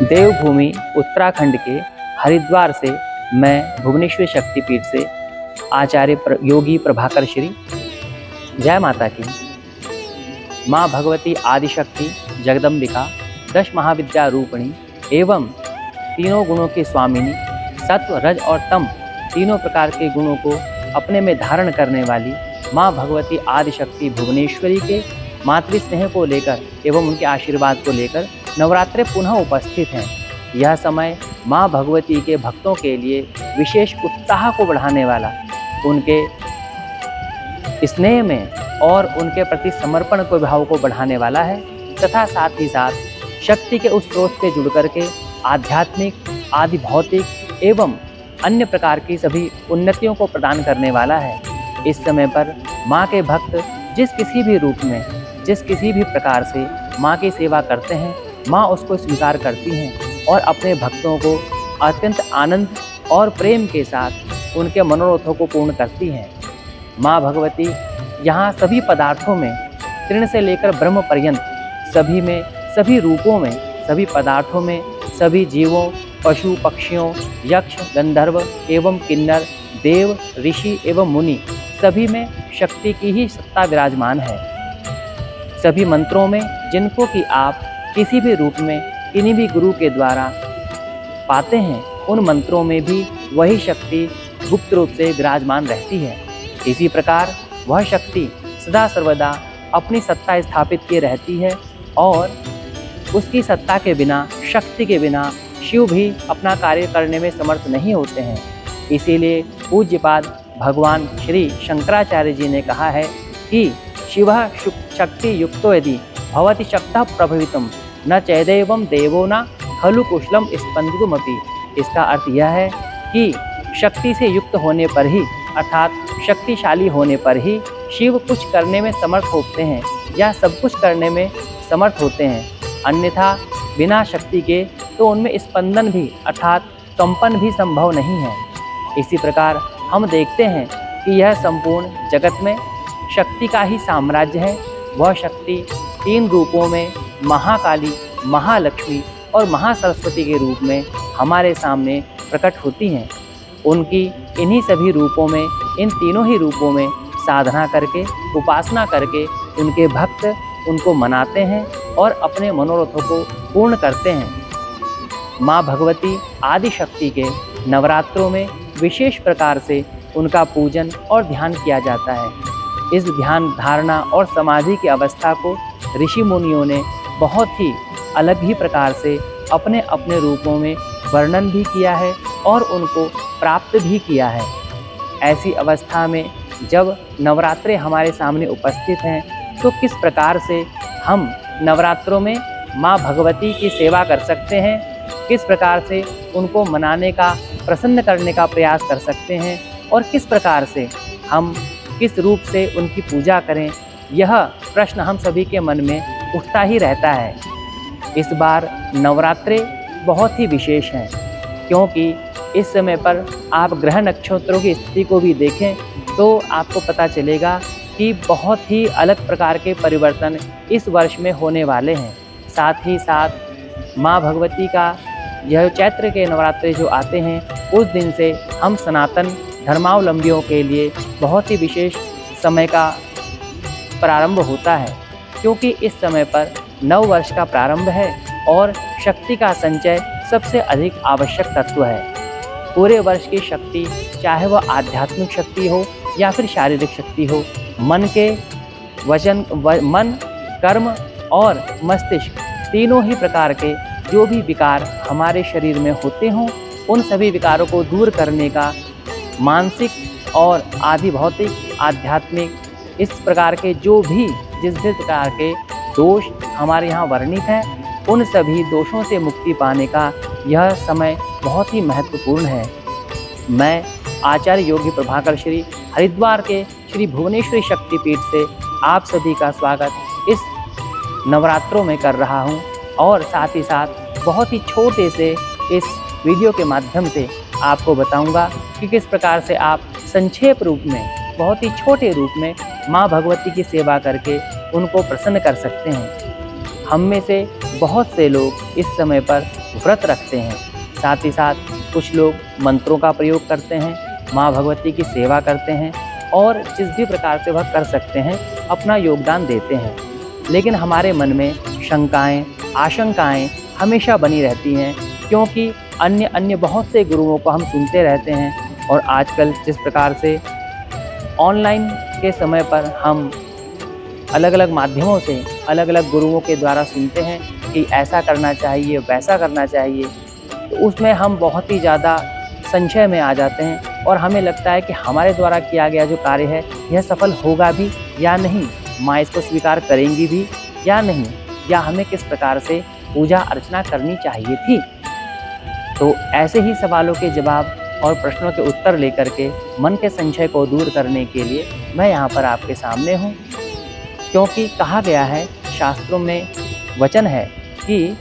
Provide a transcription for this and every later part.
देवभूमि उत्तराखंड के हरिद्वार से मैं भुवनेश्वर शक्तिपीठ से आचार्य योगी प्रभाकर श्री जय माता की। माँ भगवती आदिशक्ति जगदम्बिका 10 महाविद्या रूपिणी एवं तीनों गुणों की स्वामिनी, सत्व रज और तम तीनों प्रकार के गुणों को अपने में धारण करने वाली माँ भगवती आदिशक्ति भुवनेश्वरी के मातृ स्नेह को लेकर एवं उनके आशीर्वाद को लेकर नवरात्रे पुनः उपस्थित हैं। यह समय माँ भगवती के भक्तों के लिए विशेष उत्साह को बढ़ाने वाला, उनके स्नेह में और उनके प्रति समर्पण के भाव को बढ़ाने वाला है तथा साथ ही साथ शक्ति के उस स्रोत से जुड़ करके आध्यात्मिक, आदि भौतिक एवं अन्य प्रकार की सभी उन्नतियों को प्रदान करने वाला है। इस समय पर माँ के भक्त जिस किसी भी रूप में, जिस किसी भी प्रकार से माँ की सेवा करते हैं, माँ उसको स्वीकार करती हैं और अपने भक्तों को अत्यंत आनंद और प्रेम के साथ उनके मनोरथों को पूर्ण करती हैं। माँ भगवती यहाँ सभी पदार्थों में, तृण से लेकर ब्रह्म पर्यंत सभी में, सभी रूपों में, सभी पदार्थों में, सभी जीवों, पशु पक्षियों, यक्ष गंधर्व एवं किन्नर, देव ऋषि एवं मुनि सभी में शक्ति की ही सत्ता विराजमान है। सभी मंत्रों में जिनको कि आप किसी भी रूप में किन्हीं भी गुरु के द्वारा पाते हैं, उन मंत्रों में भी वही शक्ति गुप्त रूप से विराजमान रहती है। इसी प्रकार वह शक्ति सदा सर्वदा अपनी सत्ता स्थापित किए रहती है और उसकी सत्ता के बिना, शक्ति के बिना शिव भी अपना कार्य करने में समर्थ नहीं होते हैं। इसीलिए पूज्यपाद भगवान श्री शंकराचार्य जी ने कहा है कि शिवः शक्ति युक्तो यदि भवति शक्तः प्रभवितुम न चैदेवं देवो न खलु कुशलम स्पंदितुमपि। इसका अर्थ यह है कि शक्ति से युक्त होने पर ही, अर्थात शक्तिशाली होने पर ही शिव कुछ करने में समर्थ होते हैं या सब कुछ करने में समर्थ होते हैं। अन्यथा बिना शक्ति के तो उनमें स्पंदन भी, अर्थात कंपन भी संभव नहीं है। इसी प्रकार हम देखते हैं कि यह संपूर्ण जगत में शक्ति का ही साम्राज्य है। वह शक्ति 3 रूपों में महाकाली, महालक्ष्मी और महासरस्वती के रूप में हमारे सामने प्रकट होती हैं। उनकी इन्हीं सभी रूपों में, इन तीनों ही रूपों में साधना करके, उपासना करके उनके भक्त उनको मनाते हैं और अपने मनोरथों को पूर्ण करते हैं। माँ भगवती आदिशक्ति के नवरात्रों में विशेष प्रकार से उनका पूजन और ध्यान किया जाता है। इस ध्यान, धारणा और समाधि की अवस्था को ऋषि मुनियों ने बहुत ही अलग ही प्रकार से अपने अपने रूपों में वर्णन भी किया है और उनको प्राप्त भी किया है। ऐसी अवस्था में जब नवरात्रे हमारे सामने उपस्थित हैं तो किस प्रकार से हम नवरात्रों में माँ भगवती की सेवा कर सकते हैं, किस प्रकार से उनको मनाने का, प्रसन्न करने का प्रयास कर सकते हैं और किस प्रकार से हम किस रूप से उनकी पूजा करें, यह प्रश्न हम सभी के मन में उठता ही रहता है। इस बार नवरात्रे बहुत ही विशेष हैं क्योंकि इस समय पर आप ग्रह नक्षत्रों की स्थिति को भी देखें तो आपको पता चलेगा कि बहुत ही अलग प्रकार के परिवर्तन इस वर्ष में होने वाले हैं। साथ ही साथ माँ भगवती का यह चैत्र के नवरात्रे जो आते हैं, उस दिन से हम सनातन धर्मावलंबियों के लिए बहुत ही विशेष समय का प्रारंभ होता है क्योंकि इस समय पर नव वर्ष का प्रारंभ है और शक्ति का संचय सबसे अधिक आवश्यक तत्व है। पूरे वर्ष की शक्ति, चाहे वह आध्यात्मिक शक्ति हो या फिर शारीरिक शक्ति हो, मन के वचन, मन, कर्म और मस्तिष्क तीनों ही प्रकार के जो भी विकार हमारे शरीर में होते हों, उन सभी विकारों को दूर करने का मानसिक और आदि भौतिक, आध्यात्मिक, इस प्रकार के जो भी जिस प्रकार के दोष हमारे यहाँ वर्णित हैं, उन सभी दोषों से मुक्ति पाने का यह समय बहुत ही महत्वपूर्ण है। मैं आचार्य योगी प्रभाकर श्री हरिद्वार के श्री भुवनेश्वरी शक्तिपीठ से आप सभी का स्वागत इस नवरात्रों में कर रहा हूँ और साथ ही साथ बहुत ही छोटे से इस वीडियो के माध्यम से आपको बताऊंगा कि किस प्रकार से आप संक्षेप रूप में, बहुत ही छोटे रूप में माँ भगवती की सेवा करके उनको प्रसन्न कर सकते हैं। हम में से बहुत से लोग इस समय पर व्रत रखते हैं। साथ ही साथ कुछ लोग मंत्रों का प्रयोग करते हैं, माँ भगवती की सेवा करते हैं और जिस भी प्रकार से वह कर सकते हैं अपना योगदान देते हैं। लेकिन हमारे मन में शंकाएं, आशंकाएं हमेशा बनी रहती हैं, क्योंकि अन्य बहुत से गुरुओं को हम सुनते रहते हैं और आजकल जिस प्रकार से ऑनलाइन के समय पर हम अलग अलग माध्यमों से अलग अलग गुरुओं के द्वारा सुनते हैं कि ऐसा करना चाहिए, वैसा करना चाहिए, तो उसमें हम बहुत ही ज़्यादा संशय में आ जाते हैं और हमें लगता है कि हमारे द्वारा किया गया जो कार्य है यह सफल होगा भी या नहीं, माँ इसको स्वीकार करेंगी भी या नहीं, या हमें किस प्रकार से पूजा अर्चना करनी चाहिए थी। तो ऐसे ही सवालों के जवाब और प्रश्नों के उत्तर लेकर के मन के संशय को दूर करने के लिए मैं यहाँ पर आपके सामने हूँ, क्योंकि कहा गया है, शास्त्रों में वचन है कि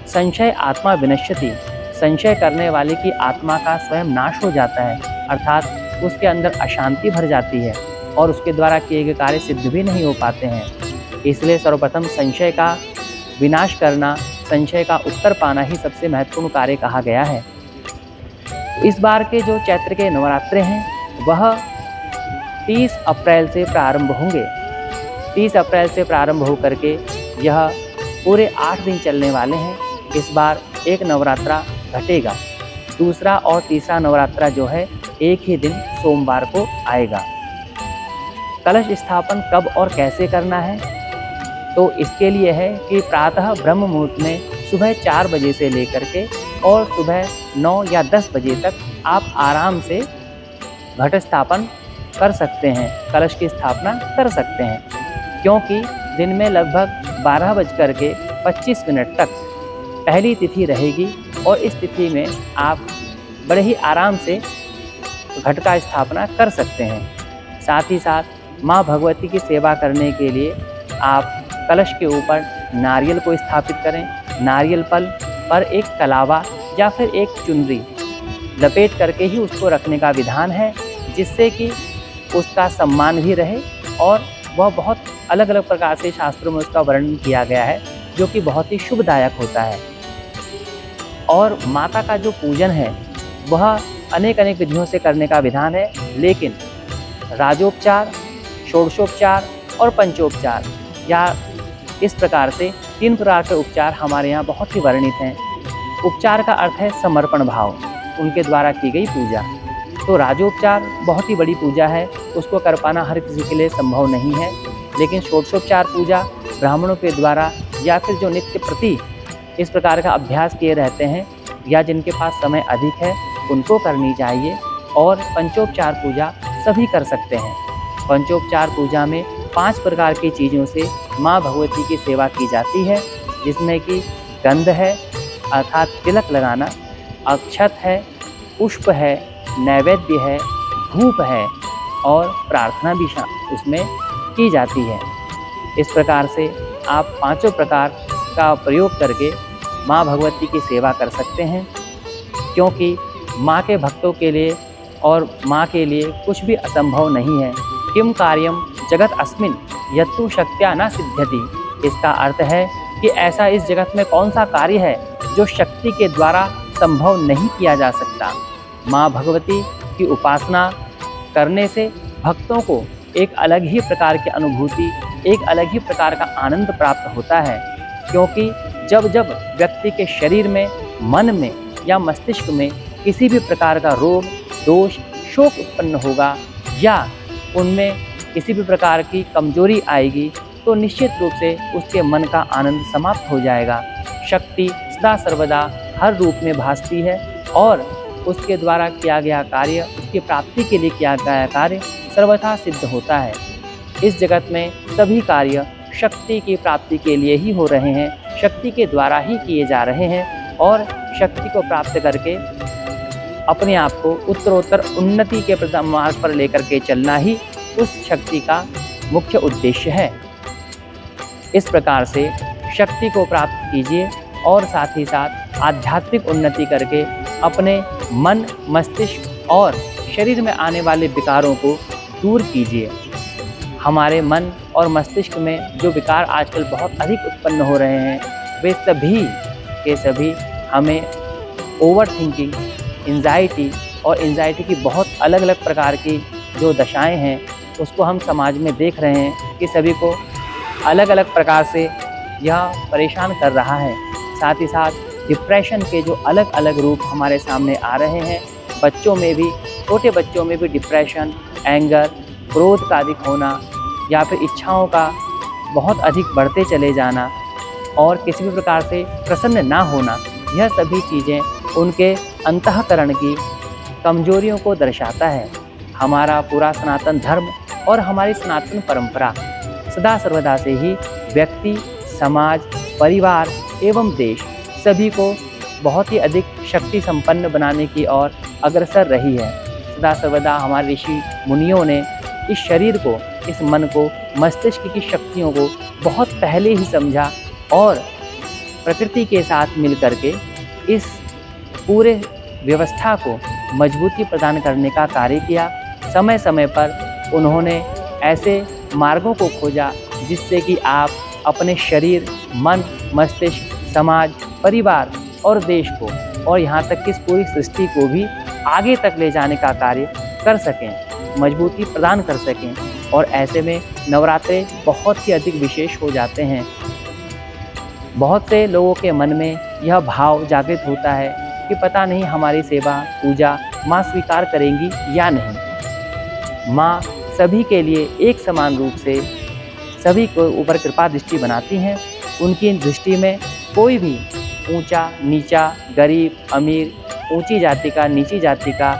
संशय आत्मा विनश्यति, संशय करने वाले की आत्मा का स्वयं नाश हो जाता है, अर्थात उसके अंदर अशांति भर जाती है और उसके द्वारा किए गए कार्य सिद्ध भी नहीं हो पाते हैं। इसलिए सर्वप्रथम संशय का विनाश करना, संशय का उत्तर पाना ही सबसे महत्वपूर्ण कार्य कहा गया है। इस बार के जो चैत्र के नवरात्रे हैं वह 30 अप्रैल से प्रारंभ होंगे। 30 अप्रैल से प्रारंभ होकर के यह पूरे 8 दिन चलने वाले हैं। इस बार एक नवरात्रा घटेगा, दूसरा और तीसरा नवरात्रा जो है एक ही दिन सोमवार को आएगा। कलश स्थापन कब और कैसे करना है, तो इसके लिए है कि प्रातः ब्रह्म मुहूर्त में सुबह 4 बजे से लेकर के और सुबह 9 या 10 बजे तक आप आराम से घट स्थापन कर सकते हैं, कलश की स्थापना कर सकते हैं, क्योंकि दिन में लगभग 12:25 तक पहली तिथि रहेगी और इस तिथि में आप बड़े ही आराम से घट का स्थापना कर सकते हैं। साथ ही साथ माँ भगवती की सेवा करने के लिए आप कलश के ऊपर नारियल को स्थापित करें। नारियल फल पर एक कलावा या फिर एक चुनरी लपेट करके ही उसको रखने का विधान है, जिससे कि उसका सम्मान भी रहे और वह बहुत अलग अलग प्रकार से शास्त्रों में उसका वर्णन किया गया है, जो कि बहुत ही शुभदायक होता है। और माता का जो पूजन है वह अनेक विधियों से करने का विधान है, लेकिन राजोपचार, षोडशोपचार और पंचोपचार, या इस प्रकार से 3 प्रकार के उपचार हमारे यहाँ बहुत ही वर्णित हैं। उपचार का अर्थ है समर्पण भाव, उनके द्वारा की गई पूजा। तो राजोपचार बहुत ही बड़ी पूजा है, उसको कर पाना हर किसी के लिए संभव नहीं है, लेकिन षोडशोपचार पूजा ब्राह्मणों के द्वारा या फिर जो नित्य प्रति इस प्रकार का अभ्यास किए रहते हैं या जिनके पास समय अधिक है उनको करनी चाहिए। और पंचोपचार पूजा सभी कर सकते हैं। पंचोपचार पूजा में 5 प्रकार की चीज़ों से माँ भगवती की सेवा की जाती है, जिसमें कि गंध है अर्थात तिलक लगाना, अक्षत है, पुष्प है, नैवेद्य है, धूप है और प्रार्थना भी उसमें की जाती है। इस प्रकार से आप 5 प्रकार का प्रयोग करके माँ भगवती की सेवा कर सकते हैं, क्योंकि माँ के भक्तों के लिए और माँ के लिए कुछ भी असंभव नहीं है। किम कार्यम जगत अस्मिन यत्तु शक्त्या न सिद्ध्यति। इसका अर्थ है कि ऐसा इस जगत में कौन सा कार्य है जो शक्ति के द्वारा संभव नहीं किया जा सकता। माँ भगवती की उपासना करने से भक्तों को एक अलग ही प्रकार की अनुभूति, एक अलग ही प्रकार का आनंद प्राप्त होता है, क्योंकि जब जब व्यक्ति के शरीर में, मन में या मस्तिष्क में किसी भी प्रकार का रोग, दोष, शोक उत्पन्न होगा या उनमें किसी भी प्रकार की कमजोरी आएगी, तो निश्चित रूप से उसके मन का आनंद समाप्त हो जाएगा। शक्ति सदा सर्वदा हर रूप में भासती है और उसके द्वारा किया गया कार्य, उसकी प्राप्ति के लिए किया गया कार्य सर्वथा सिद्ध होता है। इस जगत में सभी कार्य शक्ति की प्राप्ति के लिए ही हो रहे हैं, शक्ति के द्वारा ही किए जा रहे हैं और शक्ति को प्राप्त करके अपने आप को उत्तरोत्तर उन्नति के मार्ग पर लेकर के चलना ही उस शक्ति का मुख्य उद्देश्य है। इस प्रकार से शक्ति को प्राप्त कीजिए और साथ ही साथ आध्यात्मिक उन्नति करके अपने मन, मस्तिष्क और शरीर में आने वाले विकारों को दूर कीजिए। हमारे मन और मस्तिष्क में जो विकार आजकल बहुत अधिक उत्पन्न हो रहे हैं, वे सभी के सभी हमें ओवर थिंकिंग, एंजाइटी और एंजाइटी की बहुत अलग अलग प्रकार की जो दशाएं हैं उसको हम समाज में देख रहे हैं कि सभी को अलग अलग प्रकार से यह परेशान कर रहा है। साथ ही साथ डिप्रेशन के जो अलग अलग रूप हमारे सामने आ रहे हैं, बच्चों में भी, छोटे बच्चों में भी डिप्रेशन, एंगर, क्रोध का अधिक होना या फिर इच्छाओं का बहुत अधिक बढ़ते चले जाना और किसी भी प्रकार से प्रसन्न ना होना, यह सभी चीज़ें उनके अंतःकरण की कमजोरियों को दर्शाता है। हमारा पूरा सनातन धर्म और हमारी सनातन परंपरा सदा सर्वदा से ही व्यक्ति, समाज, परिवार एवं देश सभी को बहुत ही अधिक शक्ति संपन्न बनाने की ओर अग्रसर रही है। सदा सर्वदा हमारे ऋषि मुनियों ने इस शरीर को, इस मन को, मस्तिष्क की शक्तियों को बहुत पहले ही समझा और प्रकृति के साथ मिलकर के इस पूरे व्यवस्था को मजबूती प्रदान करने का कार्य किया। समय समय पर उन्होंने ऐसे मार्गों को खोजा जिससे कि आप अपने शरीर, मन, मस्तिष्क, समाज, परिवार और देश को और यहाँ तक कि इस पूरी सृष्टि को भी आगे तक ले जाने का कार्य कर सकें, मजबूती प्रदान कर सकें। और ऐसे में नवरात्रे बहुत ही अधिक विशेष हो जाते हैं। बहुत से लोगों के मन में यह भाव जागृत होता है कि पता नहीं हमारी सेवा, पूजा माँ स्वीकार करेंगी या नहीं। माँ सभी के लिए एक समान रूप से सभी को ऊपर कृपा दृष्टि बनाती हैं। उनकी दृष्टि में कोई भी ऊंचा, नीचा, गरीब, अमीर, ऊंची जाति का, नीची जाति का,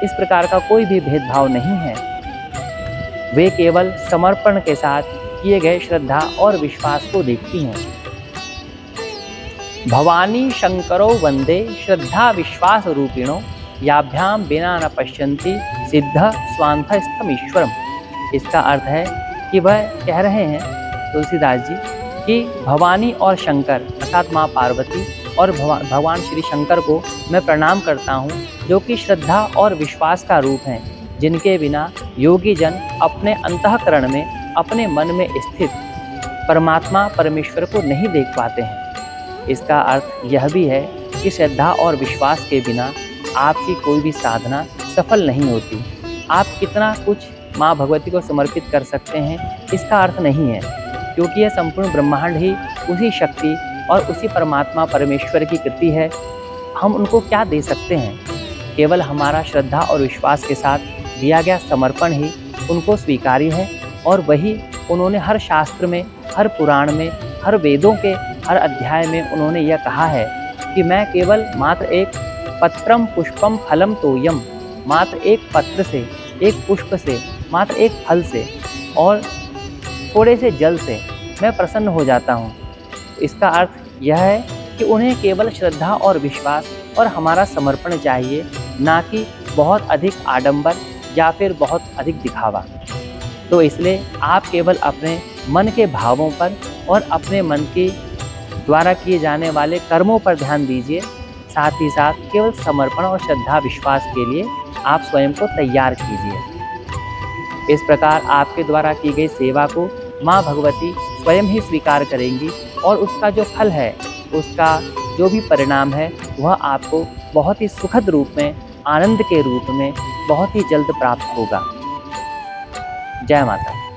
इस प्रकार का कोई भी भेदभाव नहीं है। वे केवल समर्पण के साथ किए गए श्रद्धा और विश्वास को देखती हैं। भवानी शंकरो वंदे श्रद्धा विश्वास रूपिणो याभ्याम बिना न पश्यन्ति सिद्ध स्वांतस्थम ईश्वरम। इसका अर्थ है कि वह कह रहे हैं तुलसीदास जी कि भवानी और शंकर अर्थात माँ पार्वती और भगवान श्री शंकर को मैं प्रणाम करता हूँ, जो कि श्रद्धा और विश्वास का रूप हैं, जिनके बिना योगी जन अपने अंतःकरण में, अपने मन में स्थित परमात्मा परमेश्वर को नहीं देख पाते हैं। इसका अर्थ यह भी है कि श्रद्धा और विश्वास के बिना आपकी कोई भी साधना सफल नहीं होती। आप कितना कुछ माँ भगवती को समर्पित कर सकते हैं, इसका अर्थ नहीं है, क्योंकि यह संपूर्ण ब्रह्मांड ही उसी शक्ति और उसी परमात्मा परमेश्वर की कृति है। हम उनको क्या दे सकते हैं? केवल हमारा श्रद्धा और विश्वास के साथ दिया गया समर्पण ही उनको स्वीकार्य है। और वही उन्होंने हर शास्त्र में, हर पुराण में, हर वेदों के हर अध्याय में उन्होंने यह कहा है कि मैं केवल मात्र एक पत्रम पुष्पम फलम तोयम, मात्र एक पत्र से, एक पुष्प से, मात्र एक फल से और थोड़े से जल से मैं प्रसन्न हो जाता हूँ। इसका अर्थ यह है कि उन्हें केवल श्रद्धा और विश्वास और हमारा समर्पण चाहिए, ना कि बहुत अधिक आडंबर या फिर बहुत अधिक दिखावा। तो इसलिए आप केवल अपने मन के भावों पर और अपने मन के द्वारा किए जाने वाले कर्मों पर ध्यान दीजिए। साथ ही साथ केवल समर्पण और श्रद्धा विश्वास के लिए आप स्वयं को तैयार कीजिए। इस प्रकार आपके द्वारा की गई सेवा को माँ भगवती स्वयं ही स्वीकार करेंगी और उसका जो फल है, उसका जो भी परिणाम है, वह आपको बहुत ही सुखद रूप में, आनंद के रूप में बहुत ही जल्द प्राप्त होगा। जय माता।